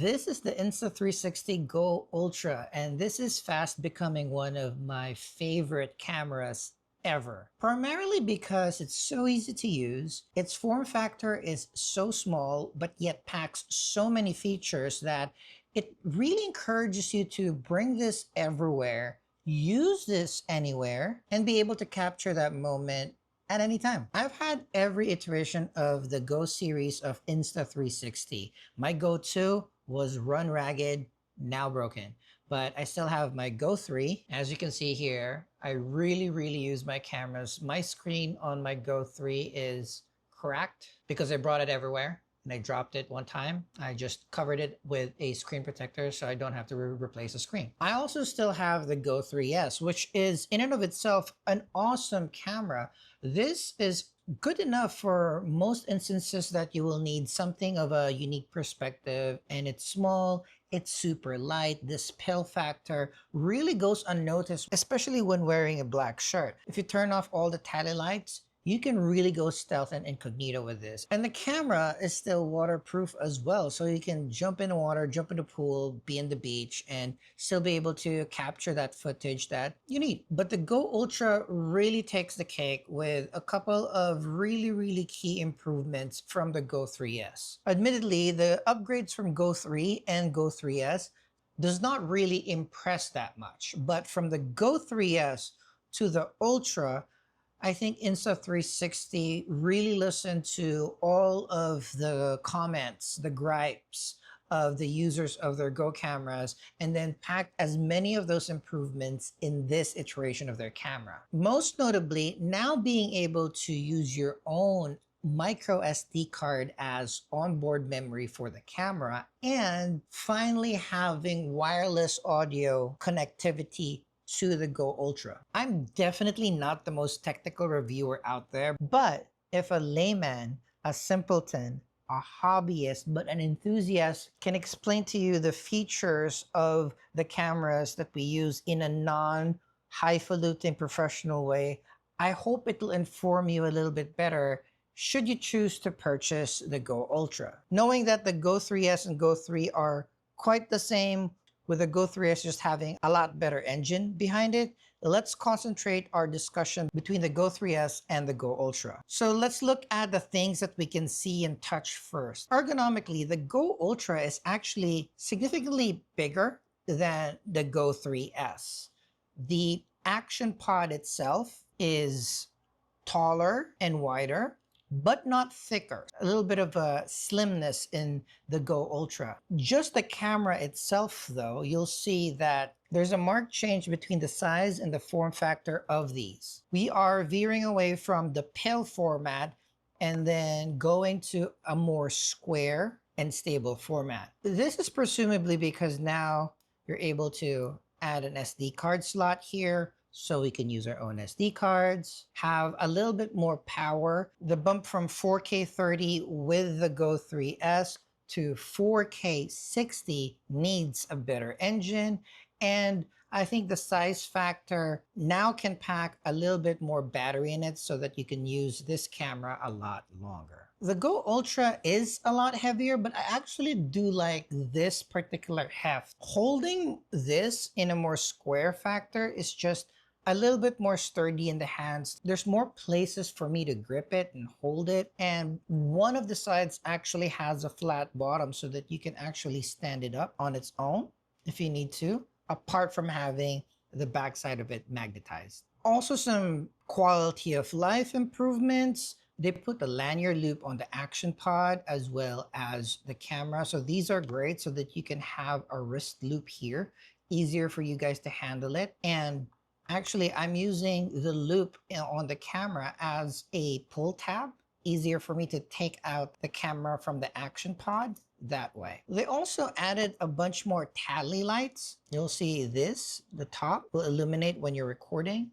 This is the Insta360 GO Ultra, and this is fast becoming one of my favorite cameras ever. Primarily because it's so easy to use, its form factor is so small, but yet packs so many features that it really encourages you to bring this everywhere, use this anywhere, and be able to capture that moment at any time. I've had every iteration of the Go series of Insta360. My go-to was Run Ragged, now broken. But I still have my Go 3. As you can see here, I really use my cameras. My screen on my Go 3 is cracked because I brought it everywhere and I dropped it one time. I just covered it with a screen protector so I don't have to replace the screen. I also still have the Go 3S, which is in and of itself an awesome camera. This is good enough for most instances that you will need something of a unique perspective, and it's small, it's super light. This pill factor really goes unnoticed, especially when wearing a black shirt. If you turn off all the tally lights, you can really go stealth and incognito with this. And the camera is still waterproof as well. So you can jump in the water, jump in the pool, be in the beach, and still be able to capture that footage that you need. But the Go Ultra really takes the cake with a couple of really key improvements from the Go 3S. Admittedly, the upgrades from Go 3 and Go 3S does not really impress that much. But from the Go 3S to the Ultra, I think Insta360 really listened to all of the comments, the gripes of the users of their Go cameras, and then packed as many of those improvements in this iteration of their camera. Most notably, now being able to use your own micro SD card as onboard memory for the camera, and finally having wireless audio connectivity to the Go Ultra. I'm definitely not the most technical reviewer out there, but if a layman, a simpleton, a hobbyist, but an enthusiast can explain to you the features of the cameras that we use in a non-highfalutin professional way, I hope it'll inform you a little bit better should you choose to purchase the Go Ultra. Knowing that the Go 3S and Go 3 are quite the same, with the Go 3S just having a lot better engine behind it, let's concentrate our discussion between the Go 3S and the Go Ultra. So let's look at the things that we can see and touch first. Ergonomically, the Go Ultra is actually significantly bigger than the Go 3S. The action pod itself is taller and wider, but not thicker. A little bit of a slimness in the Go Ultra. Just the camera itself though, you'll see that there's a marked change between the size and the form factor of these. We are veering away from the pill format and then going to a more square and stable format. This is presumably because now you're able to add an SD card slot here, so we can use our own SD cards, have a little bit more power. The bump from 4K 30 with the Go 3S to 4K 60 needs a better engine. And I think the size factor now can pack a little bit more battery in it so that you can use this camera a lot longer. The Go Ultra is a lot heavier, but I actually do like this particular heft. Holding this in a more square factor is just a little bit more sturdy in the hands. There's more places for me to grip it and hold it. And one of the sides actually has a flat bottom so that you can actually stand it up on its own if you need to, apart from having the backside of it magnetized. Also some quality of life improvements. They put the lanyard loop on the action pod as well as the camera. So these are great so that you can have a wrist loop here, easier for you guys to handle it. And actually, I'm using the loop on the camera as a pull tab. Easier for me to take out the camera from the action pod that way. They also added a bunch more tally lights. You'll see this, the top will illuminate when you're recording.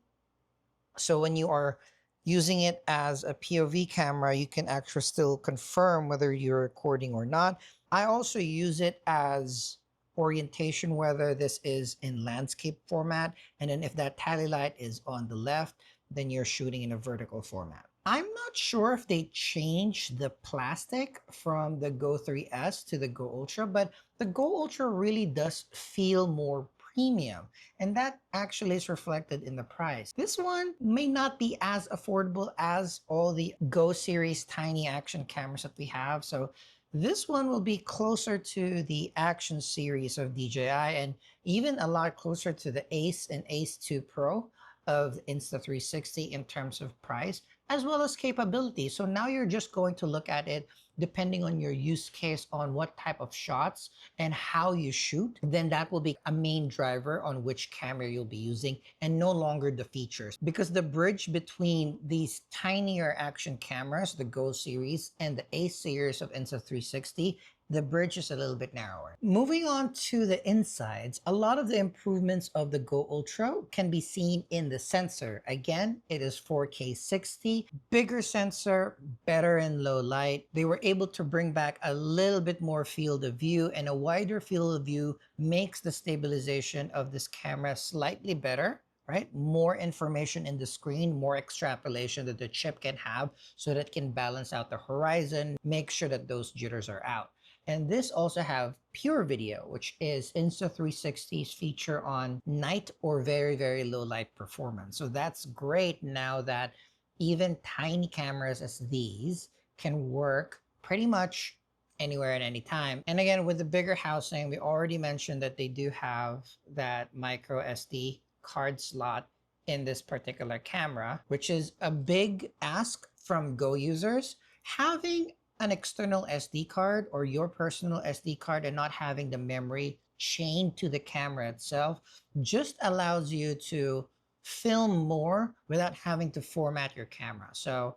So when you are using it as a POV camera, you can actually still confirm whether you're recording or not. I also use it as orientation, whether this is in landscape format, and then if that tally light is on the left, then you're shooting in a vertical format. I'm not sure if they changed the plastic from the Go 3S to the Go Ultra, but the Go Ultra really does feel more premium, and that actually is reflected in the price. This one may not be as affordable as all the Go series tiny action cameras that we have, so this one will be closer to the action series of DJI and even a lot closer to the Ace and Ace 2 Pro of Insta360 in terms of price as well as capability. So now you're just going to look at it depending on your use case on what type of shots and how you shoot, then that will be a main driver on which camera you'll be using and no longer the features. Because the bridge between these tinier action cameras, the Go series and the A series of Insta360, the bridge is a little bit narrower. Moving on to the insides, a lot of the improvements of the Go Ultra can be seen in the sensor. Again, it is 4K 60, bigger sensor, better in low light. They were able to bring back a little bit more field of view, and a wider field of view makes the stabilization of this camera slightly better. Right? More information in the screen, more extrapolation that the chip can have so that it can balance out the horizon, make sure that those jitters are out. And this also have pure video, which is Insta360's feature on night or very, very low light performance. So that's great now that even tiny cameras as these can work pretty much anywhere at any time. And again, with the bigger housing, we already mentioned that they do have that micro SD card slot in this particular camera, which is a big ask from Go users. Having an external SD card or your personal SD card and not having the memory chained to the camera itself just allows you to film more without having to format your camera. So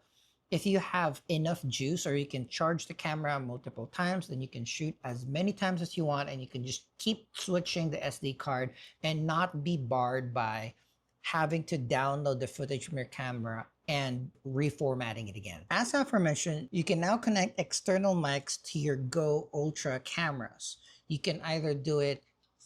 if you have enough juice or you can charge the camera multiple times, then you can shoot as many times as you want and you can just keep switching the SD card and not be barred by having to download the footage from your camera and reformatting it again. As aforementioned, you can now connect external mics to your Go Ultra cameras. You can either do it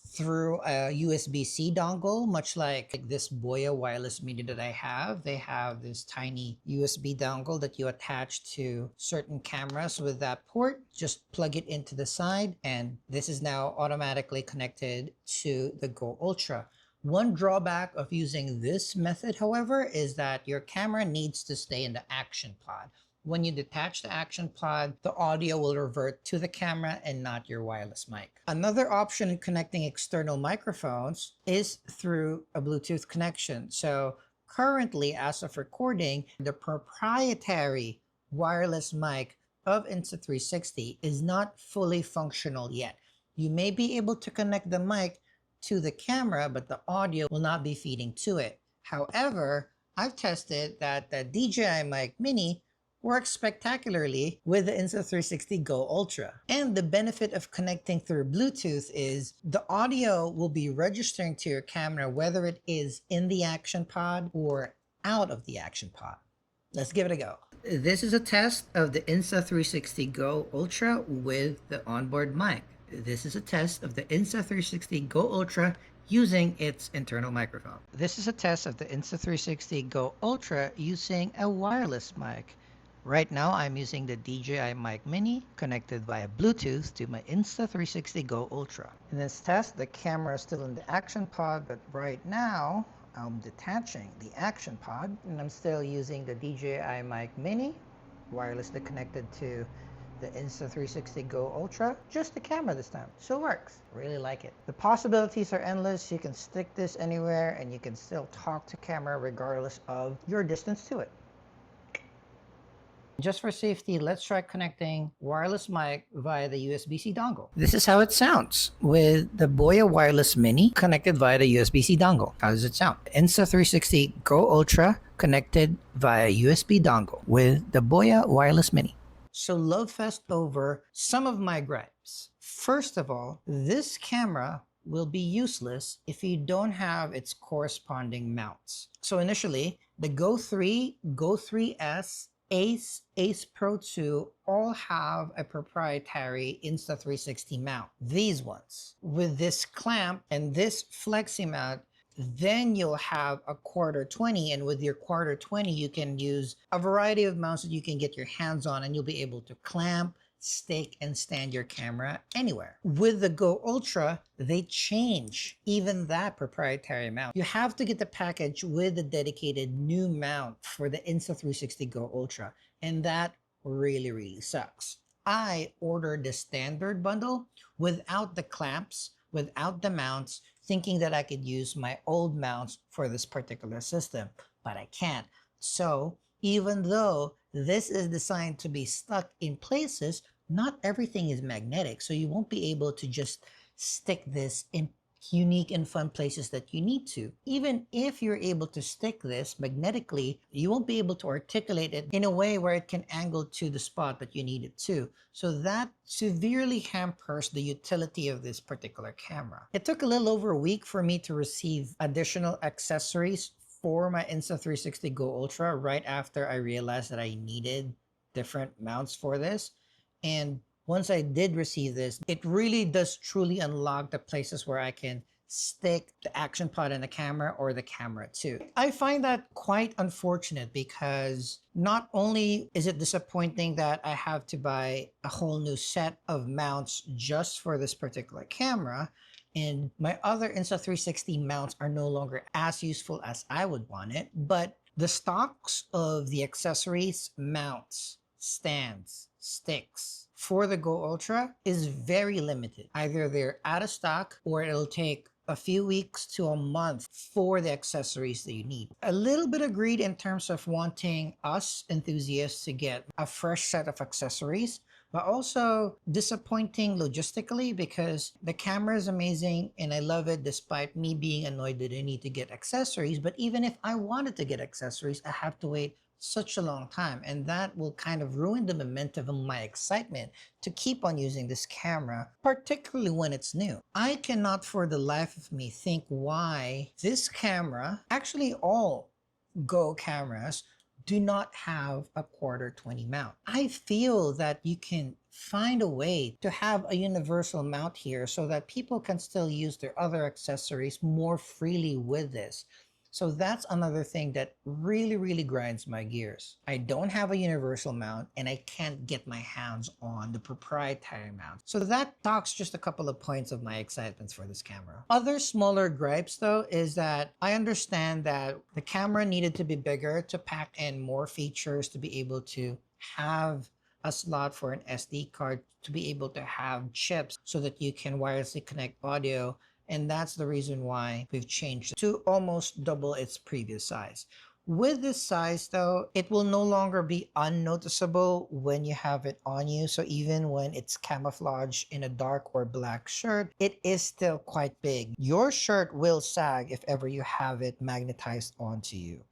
through a USB-C dongle, much like this Boya wireless mini that I have. They have this tiny USB dongle that you attach to certain cameras with that port. Just plug it into the side, and this is now automatically connected to the Go Ultra. One drawback of using this method, however, is that your camera needs to stay in the action pod. When you detach the action pod, the audio will revert to the camera and not your wireless mic. Another option in connecting external microphones is through a Bluetooth connection. So currently, as of recording, the proprietary wireless mic of Insta360 is not fully functional yet. You may be able to connect the mic to the camera, but the audio will not be feeding to it. However, I've tested that the DJI Mic Mini works spectacularly with the Insta360 GO Ultra. And the benefit of connecting through Bluetooth is the audio will be registering to your camera whether it is in the action pod or out of the action pod. Let's give it a go. This is a test of the Insta360 GO Ultra with the onboard mic. This is a test of the Insta360 GO Ultra using its internal microphone. This is a test of the Insta360 GO Ultra using a wireless mic. Right now, I'm using the DJI Mic Mini connected via Bluetooth to my Insta360 GO Ultra. In this test, the camera is still in the action pod, but right now, I'm detaching the action pod and I'm still using the DJI Mic Mini wirelessly connected to the Insta360 GO Ultra, just the camera this time. So it works. Really like it. The possibilities are endless. You can stick this anywhere and you can still talk to camera regardless of your distance to it. Just for safety, let's try connecting wireless mic via the USB-C dongle. This is how it sounds with the Boya Wireless Mini connected via the USB-C dongle. How does it sound? Insta360 GO Ultra connected via USB dongle with the Boya Wireless Mini. So love fest over some of my gripes. First of all, this camera will be useless if you don't have its corresponding mounts. So initially, the Go 3, Go 3S, Ace, Ace Pro 2 all have a proprietary Insta360 mount. These ones. With this clamp and this flexi mount, Then you'll have a quarter 20, and with your quarter 20, you can use a variety of mounts that you can get your hands on, and you'll be able to clamp, stick, and stand your camera anywhere. With the Go Ultra, they change even that proprietary mount. You have to get the package with the dedicated new mount for the Insta360 GO Ultra, and that really sucks. I ordered the standard bundle without the clamps, without the mounts, thinking that I could use my old mounts for this particular system, but I can't. So even though this is designed to be stuck in places, not everything is magnetic. So you won't be able to just stick this in unique and fun places that you need to. Even if you're able to stick this magnetically, you won't be able to articulate it in a way where it can angle to the spot that you need it to. So that severely hampers the utility of this particular camera. It took a little over a week for me to receive additional accessories for my Insta360 GO Ultra right after I realized that I needed different mounts for this. And once I did receive this, it really does truly unlock the places where I can stick the action pod in the camera or the camera too. I find that quite unfortunate because not only is it disappointing that I have to buy a whole new set of mounts just for this particular camera, and my other Insta360 mounts are no longer as useful as I would want it, but the stocks of the accessories, mounts, stands, sticks for the Go Ultra is very limited. Either they're out of stock or it'll take a few weeks to a month for the accessories that you need. A little bit agreed in terms of wanting us enthusiasts to get a fresh set of accessories, but also disappointing logistically because the camera is amazing and I love it despite me being annoyed that I need to get accessories. But even if I wanted to get accessories, I have to wait such a long time, and that will kind of ruin the momentum of my excitement to keep on using this camera, particularly when it's new. I cannot for the life of me think why this camera, actually all Go cameras, do not have a quarter 20 mount. I feel that you can find a way to have a universal mount here so that people can still use their other accessories more freely with this. So that's another thing that really grinds my gears. I don't have a universal mount and I can't get my hands on the proprietary mount. So that talks just a couple of points of my excitements for this camera. Other smaller gripes though is that I understand that the camera needed to be bigger to pack in more features to be able to have a slot for an SD card, to be able to have chips so that you can wirelessly connect audio. And that's the reason why we've changed to almost double its previous size. With this size though, it will no longer be unnoticeable when you have it on you. So even when it's camouflaged in a dark or black shirt, it is still quite big. Your shirt will sag if ever you have it magnetized onto you.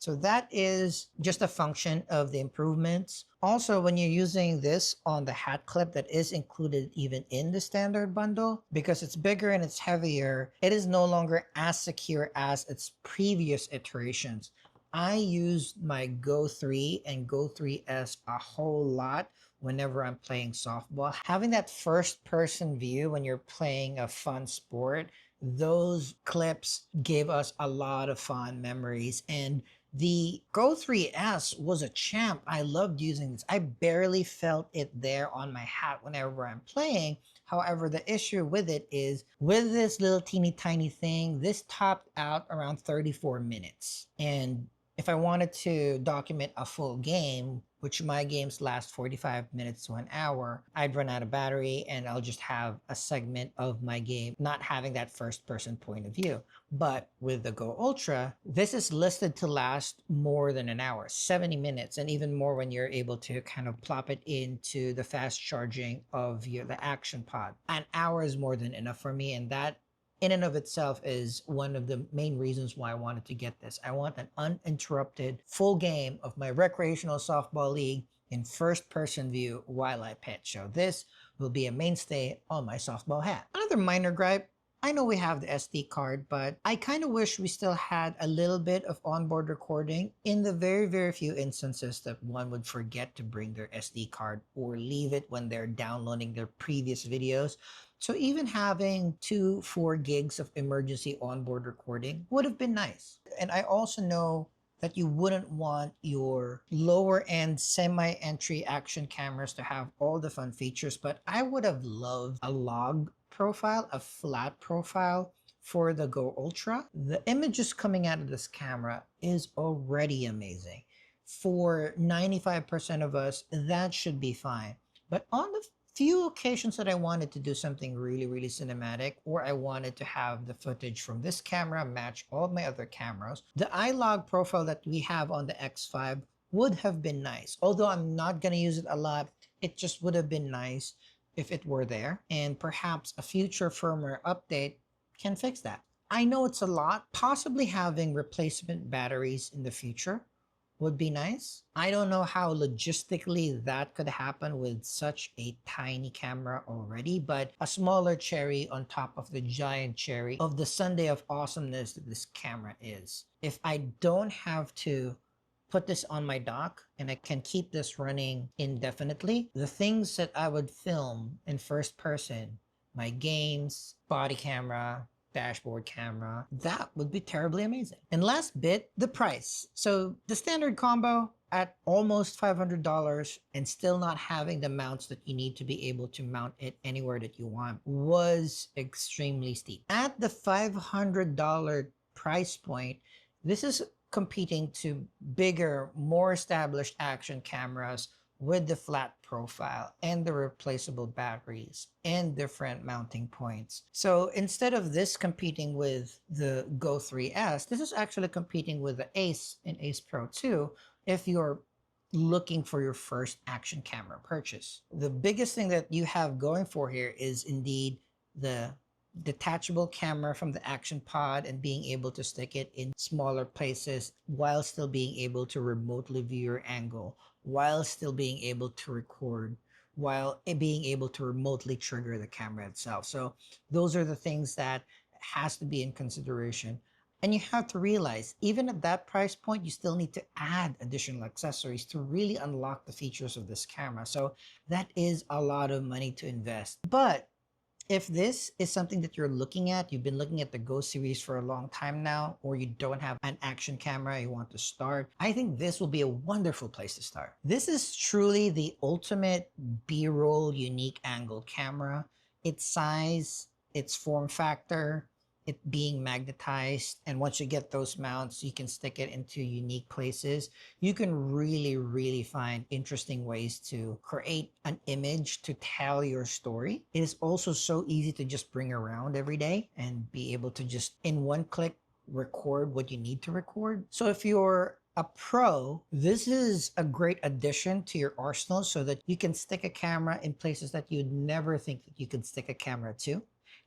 So that is just a function of the improvements. Also, when you're using this on the hat clip that is included even in the standard bundle, because it's bigger and it's heavier, it is no longer as secure as its previous iterations. I use my Go 3 and Go 3S a whole lot whenever I'm playing softball. Having that first person view when you're playing a fun sport, those clips gave us a lot of fond memories. And the Go 3S was a champ. I loved using this. I barely felt it there on my hat whenever I'm playing. However, the issue with it is with this little teeny tiny thing, this topped out around 34 minutes. And if I wanted to document a full game, which my games last 45 minutes to an hour, I'd run out of battery and I'll just have a segment of my game not having that first person point of view. But with the Go Ultra, this is listed to last more than an hour, 70 minutes, and even more when you're able to kind of plop it into the fast charging of the action pod. An hour is more than enough for me, and that in and of itself is one of the main reasons why I wanted to get this. I want an uninterrupted full game of my recreational softball league in first person view while I pitch. So this will be a mainstay on my softball hat. Another minor gripe, I know we have the SD card, but I kind of wish we still had a little bit of onboard recording in the very, very few instances that one would forget to bring their SD card or leave it when they're downloading their previous videos. So even having 4 gigs of emergency onboard recording would have been nice. And I also know that you wouldn't want your lower end semi-entry action cameras to have all the fun features, but I would have loved a log profile, a flat profile for the Go Ultra. The images coming out of this camera is already amazing. For 95% of us, that should be fine. But on the few occasions that I wanted to do something really, really cinematic, or I wanted to have the footage from this camera match all my other cameras, the iLog profile that we have on the X5 would have been nice. Although I'm not going to use it a lot, it just would have been nice if it were there, and perhaps a future firmware update can fix that. I know it's a lot. Possibly having replacement batteries in the future would be nice. I don't know how logistically that could happen with such a tiny camera already, but a smaller cherry on top of the giant cherry of the sundae of awesomeness that this camera is. If I don't have to put this on my dock and I can keep this running indefinitely, the things that I would film in first person, my games, body camera, dashboard camera, that would be terribly amazing. And last bit, the price. So the standard combo at almost $500 and still not having the mounts that you need to be able to mount it anywhere that you want was extremely steep. At the $500 price point, this is competing to bigger, more established action cameras with the flat profile and the replaceable batteries and different mounting points. So instead of this competing with the Go 3S, this is actually competing with the Ace and Ace Pro 2 if you're looking for your first action camera purchase. The biggest thing that you have going for here is indeed the detachable camera from the action pod and being able to stick it in smaller places while still being able to remotely view your angle, while still being able to record, while being able to remotely trigger the camera itself. So those are the things that has to be in consideration. And you have to realize, even at that price point, you still need to add additional accessories to really unlock the features of this camera. So that is a lot of money to invest. But if this is something that you're looking at, you've been looking at the Go series for a long time now, or you don't have an action camera you want to start, I think this will be a wonderful place to start. This is truly the ultimate B-roll unique angle camera. Its size, its form factor, it being magnetized, and once you get those mounts, you can stick it into unique places. You can really find interesting ways to create an image to tell your story. It is also so easy to just bring around every day and be able to just in one click record what you need to record. So if you're a pro, this is a great addition to your arsenal so that you can stick a camera in places that you'd never think that you could stick a camera to.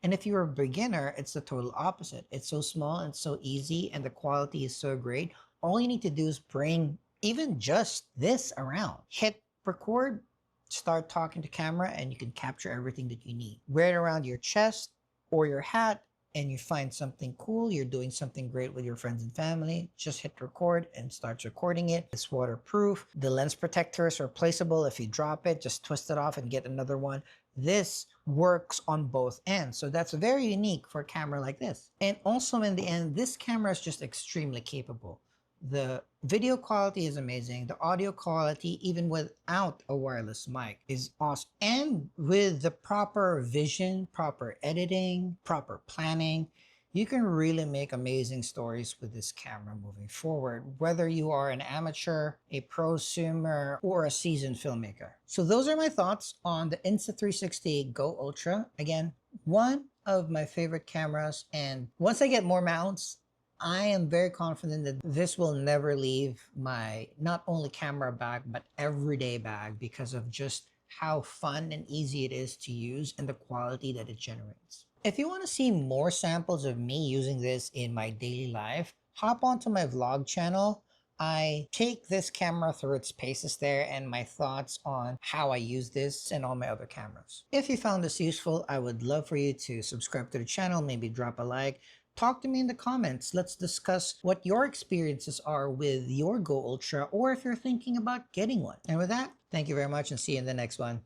And if you're a beginner, it's the total opposite. It's so small and so easy, and the quality is so great. All you need to do is bring even just this around. Hit record, start talking to camera, and you can capture everything that you need. Wear it around your chest or your hat, and you find something cool, you're doing something great with your friends and family, just hit record and start recording it. It's waterproof. The lens protectors are placeable. If you drop it, just twist it off and get another one. This works on both ends. So that's very unique for a camera like this. And also in the end, this camera is just extremely capable. The video quality is amazing. The audio quality, even without a wireless mic, is awesome. And with the proper vision, proper editing, proper planning, you can really make amazing stories with this camera moving forward, whether you are an amateur, a prosumer, or a seasoned filmmaker. So those are my thoughts on the Insta360 GO Ultra. Again, one of my favorite cameras, and once I get more mounts, I am very confident that this will never leave my not only camera bag, but everyday bag because of just how fun and easy it is to use and the quality that it generates. If you want to see more samples of me using this in my daily life, hop onto my vlog channel. I take this camera through its paces there and my thoughts on how I use this and all my other cameras. If you found this useful, I would love for you to subscribe to the channel, maybe drop a like. Talk to me in the comments. Let's discuss what your experiences are with your Go Ultra, or if you're thinking about getting one. And with that, thank you very much and see you in the next one.